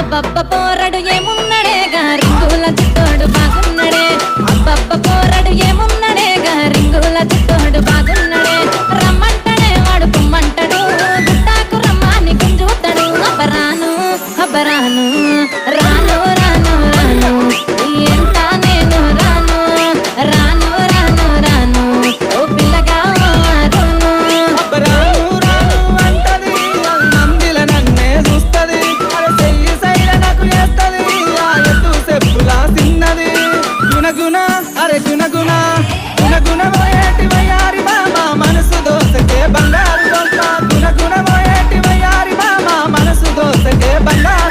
అబ్బబ్బ పోరడు ఏమున్నడే రింగుల చిత్తోడు బాగున్నడే అబ్బబ్బ పోరడు ఏమున్నడే రింగుల చిత్తోడు బాగున్నడే రమ్మంటడే వాడు పుమ్మంటడు గుట్టాకు రమ్మాని గుంజుతాడు అబ్బరాను అబ్బరాను రాను రాను రాను ఎంత నేను రాను రాను రాను రాను ఓ పిల్లగా రాను అబ్బరాను రాను అంటది నందిల నన్నే చూస్తది అరే చెయ్యి సైల నాకు చేస్తది ఆ ఎత్తు చెప్పులా తిన్నది గుణగుణ అరే గుణగుణ గుణగుణ పోయేటి వయ్యారి మామ మనసు దోసకే బంగారు దొంగ గుణగుణ పోయేటి వయ్యారి మామ మనసు దోసకే బంగారు